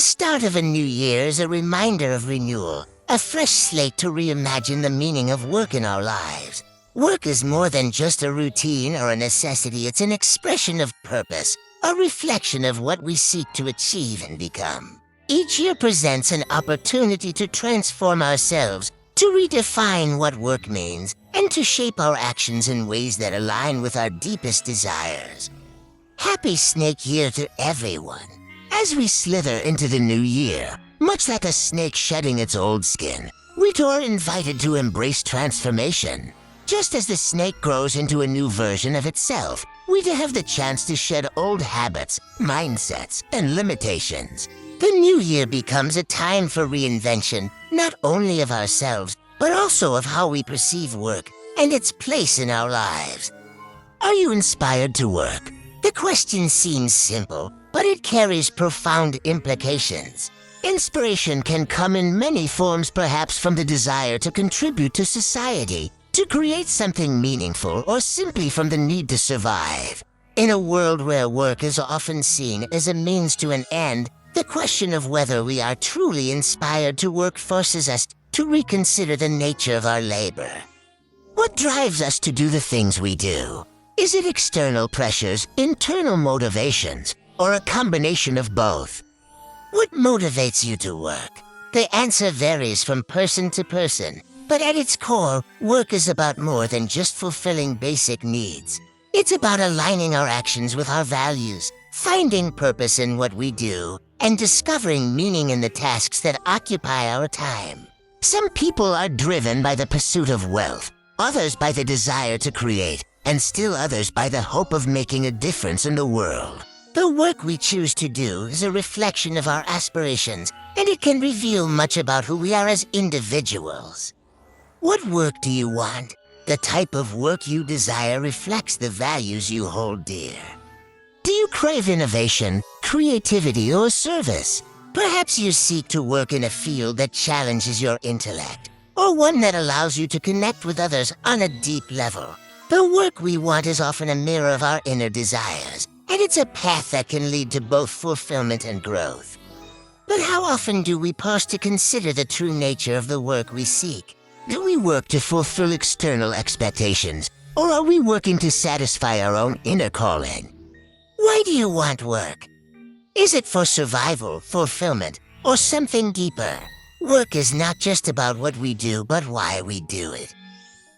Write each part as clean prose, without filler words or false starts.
start of a new year is a reminder of renewal, a fresh slate to reimagine the meaning of work in our lives. Work is more than just a routine or a necessity. It's an expression of purpose, a reflection of what we seek to achieve and become. Each year presents an opportunity to transform ourselves, to redefine what work means, and to shape our actions in ways that align with our deepest desires. Happy Snake Year to everyone. As we slither into the new year, much like a snake shedding its old skin, we too are invited to embrace transformation. Just as the snake grows into a new version of itself, we too have the chance to shed old habits, mindsets, and limitations. The new year becomes a time for reinvention, not only of ourselves, but also of how we perceive work and its place in our lives. Are you inspired to work? The question seems simple, but it carries profound implications. Inspiration can come in many forms, perhaps from the desire to contribute to society, to create something meaningful, or simply from the need to survive. In a world where work is often seen as a means to an end, the question of whether we are truly inspired to work forces us to reconsider the nature of our labor. What drives us to do the things we do? Is it external pressures, internal motivations, or a combination of both? What motivates you to work? The answer varies from person to person, but at its core, work is about more than just fulfilling basic needs. It's about aligning our actions with our values, finding purpose in what we do, and discovering meaning in the tasks that occupy our time. Some people are driven by the pursuit of wealth, others by the desire to create, and still others by the hope of making a difference in the world. The work we choose to do is a reflection of our aspirations, and it can reveal much about who we are as individuals. What work do you want? The type of work you desire reflects the values you hold dear. Do you crave innovation, creativity, or service? Perhaps you seek to work in a field that challenges your intellect, or one that allows you to connect with others on a deep level. The work we want is often a mirror of our inner desires, and it's a path that can lead to both fulfillment and growth. But how often do we pause to consider the true nature of the work we seek? Do we work to fulfill external expectations, or are we working to satisfy our own inner calling? Why do you want work? Is it for survival, fulfillment, or something deeper? Work is not just about what we do, but why we do it.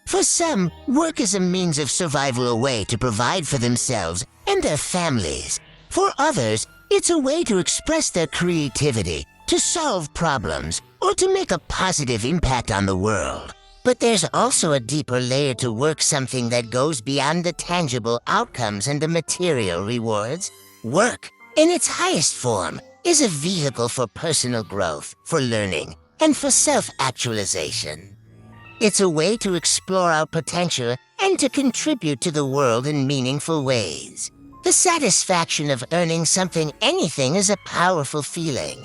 For some, work is a means of survival, a way to provide for themselves and their families. For others, it's a way to express their creativity, to solve problems, or to make a positive impact on the world. But there's also a deeper layer to work, something that goes beyond the tangible outcomes and the material rewards. Work, in its highest form, is a vehicle for personal growth, for learning, and for self-actualization. It's a way to explore our potential and to contribute to the world in meaningful ways. The satisfaction of earning something, anything, is a powerful feeling.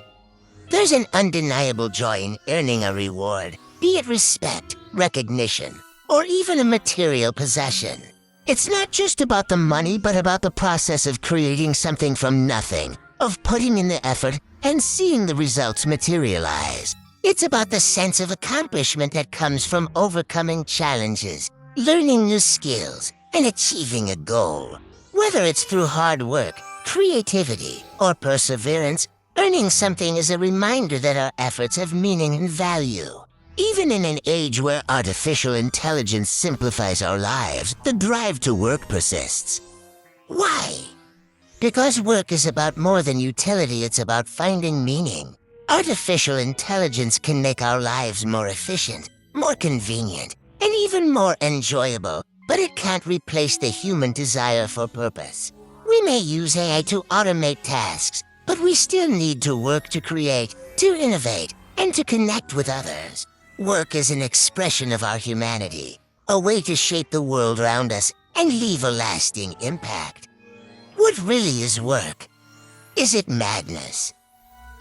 There's an undeniable joy in earning a reward, be it respect, recognition, or even a material possession. It's not just about the money, but about the process of creating something from nothing, of putting in the effort and seeing the results materialize. It's about the sense of accomplishment that comes from overcoming challenges, learning new skills, and achieving a goal. Whether it's through hard work, creativity, or perseverance, earning something is a reminder that our efforts have meaning and value. Even in an age where artificial intelligence simplifies our lives, the drive to work persists. Why? Because work is about more than utility, it's about finding meaning. Artificial intelligence can make our lives more efficient, more convenient, and even more enjoyable, but it can't replace the human desire for purpose. We may use AI to automate tasks, but we still need to work to create, to innovate, and to connect with others. Work is an expression of our humanity, a way to shape the world around us and leave a lasting impact. What really is work? Is it madness,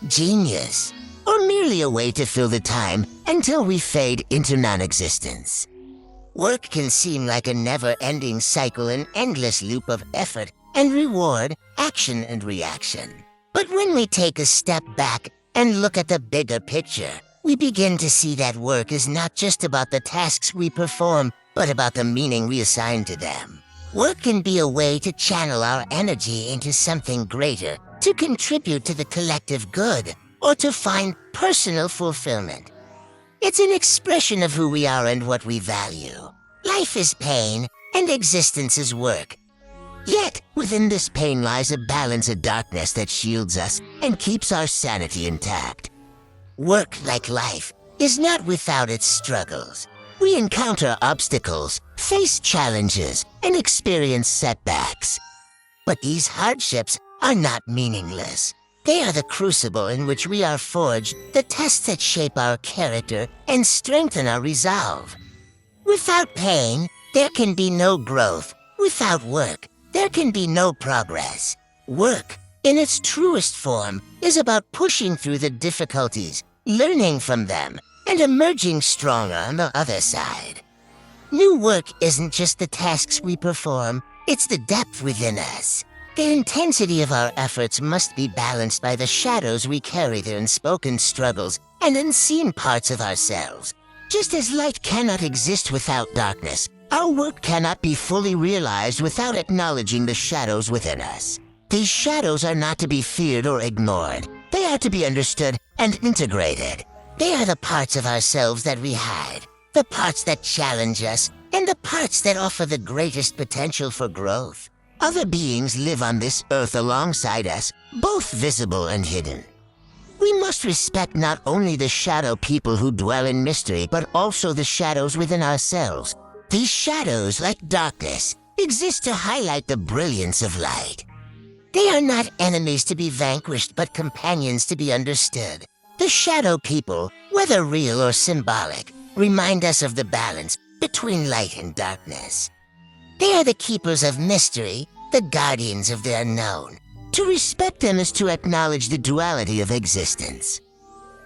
genius, or merely a way to fill the time until we fade into non-existence? Work can seem like a never-ending cycle, an endless loop of effort and reward, action and reaction. But when we take a step back and look at the bigger picture, we begin to see that work is not just about the tasks we perform, but about the meaning we assign to them. Work can be a way to channel our energy into something greater, to contribute to the collective good, or to find personal fulfillment. It's an expression of who we are and what we value. Life is pain, and existence is work. Yet, within this pain lies a balance of darkness that shields us and keeps our sanity intact. Work, like life, is not without its struggles. We encounter obstacles, face challenges, and experience setbacks. But these hardships are not meaningless. They are the crucible in which we are forged, the tests that shape our character and strengthen our resolve. Without pain, there can be no growth. Without work, there can be no progress. Work, in its truest form, is about pushing through the difficulties, learning from them, and emerging stronger on the other side. New work isn't just the tasks we perform, it's the depth within us. The intensity of our efforts must be balanced by the shadows we carry, the unspoken struggles and unseen parts of ourselves. Just as light cannot exist without darkness, our work cannot be fully realized without acknowledging the shadows within us. These shadows are not to be feared or ignored. They are to be understood and integrated. They are the parts of ourselves that we hide, the parts that challenge us, and the parts that offer the greatest potential for growth. Other beings live on this earth alongside us, both visible and hidden. We must respect not only the shadow people who dwell in mystery, but also the shadows within ourselves. These shadows, like darkness, exist to highlight the brilliance of light. They are not enemies to be vanquished, but companions to be understood. The shadow people, whether real or symbolic, remind us of the balance between light and darkness. They are the keepers of mystery, the guardians of the unknown. To respect them is to acknowledge the duality of existence.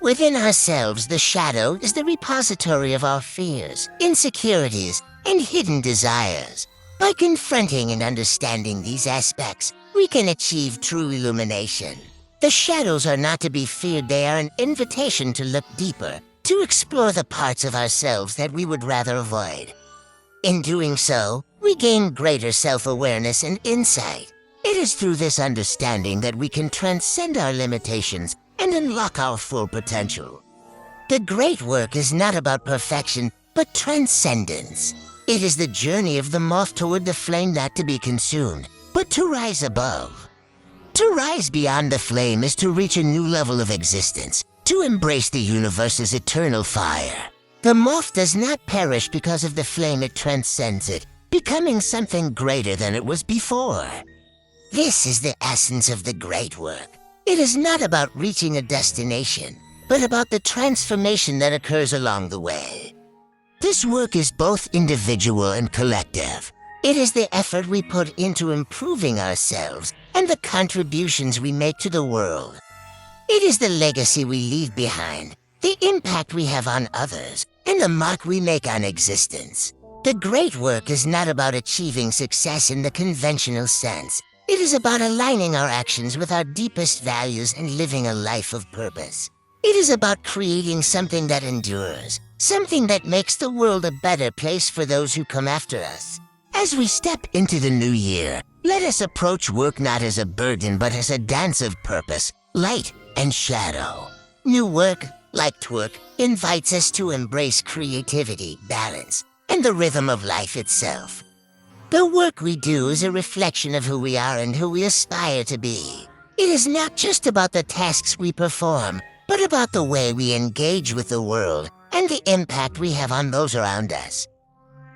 Within ourselves, the shadow is the repository of our fears, insecurities, and hidden desires. By confronting and understanding these aspects, we can achieve true illumination. The shadows are not to be feared, they are an invitation to look deeper, to explore the parts of ourselves that we would rather avoid. In doing so, we gain greater self-awareness and insight. It is through this understanding that we can transcend our limitations and unlock our full potential. The great work is not about perfection, but transcendence. It is the journey of the moth toward the flame not to be consumed, but to rise above. To rise beyond the flame is to reach a new level of existence, to embrace the universe's eternal fire. The moth does not perish because of the flame, it transcends it, becoming something greater than it was before. This is the essence of the great work. It is not about reaching a destination, but about the transformation that occurs along the way. This work is both individual and collective. It is the effort we put into improving ourselves and the contributions we make to the world. It is the legacy we leave behind, the impact we have on others, and the mark we make on existence. The great work is not about achieving success in the conventional sense. It is about aligning our actions with our deepest values and living a life of purpose. It is about creating something that endures, something that makes the world a better place for those who come after us. As we step into the new year, let us approach work not as a burden but as a dance of purpose, light and shadow. New work, like Twork, invites us to embrace creativity, balance, and the rhythm of life itself. The work we do is a reflection of who we are and who we aspire to be. It is not just about the tasks we perform, but about the way we engage with the world and the impact we have on those around us.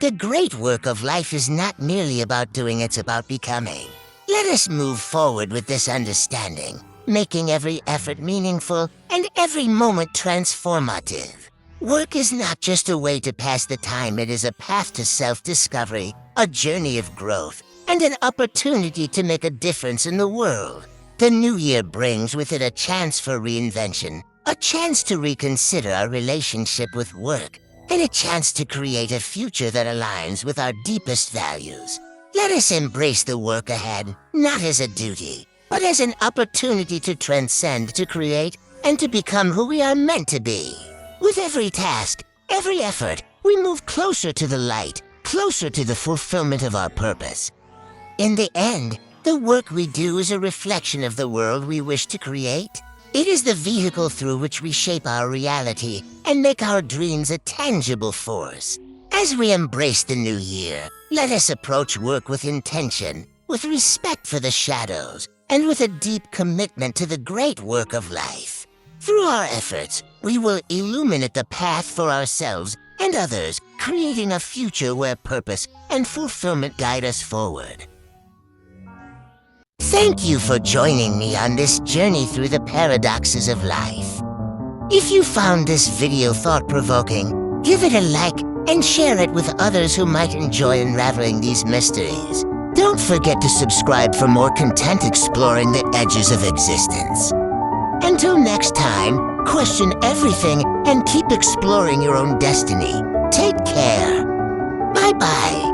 The great work of life is not merely about doing, it's about becoming. Let us move forward with this understanding, making every effort meaningful and every moment transformative. Work is not just a way to pass the time, it is a path to self-discovery, a journey of growth, and an opportunity to make a difference in the world. The new year brings with it a chance for reinvention, a chance to reconsider our relationship with work, and a chance to create a future that aligns with our deepest values. Let us embrace the work ahead, not as a duty, but as an opportunity to transcend, to create, and to become who we are meant to be. With every task, every effort, we move closer to the light, closer to the fulfillment of our purpose. In the end, the work we do is a reflection of the world we wish to create. It is the vehicle through which we shape our reality and make our dreams a tangible force. As we embrace the new year, let us approach work with intention, with respect for the shadows, and with a deep commitment to the great work of life. Through our efforts, we will illuminate the path for ourselves and others, creating a future where purpose and fulfillment guide us forward. Thank you for joining me on this journey through the paradoxes of life. If you found this video thought-provoking, give it a like and share it with others who might enjoy unraveling these mysteries. Don't forget to subscribe for more content exploring the edges of existence. Until next time, question everything and keep exploring your own destiny. Take care. Bye-bye.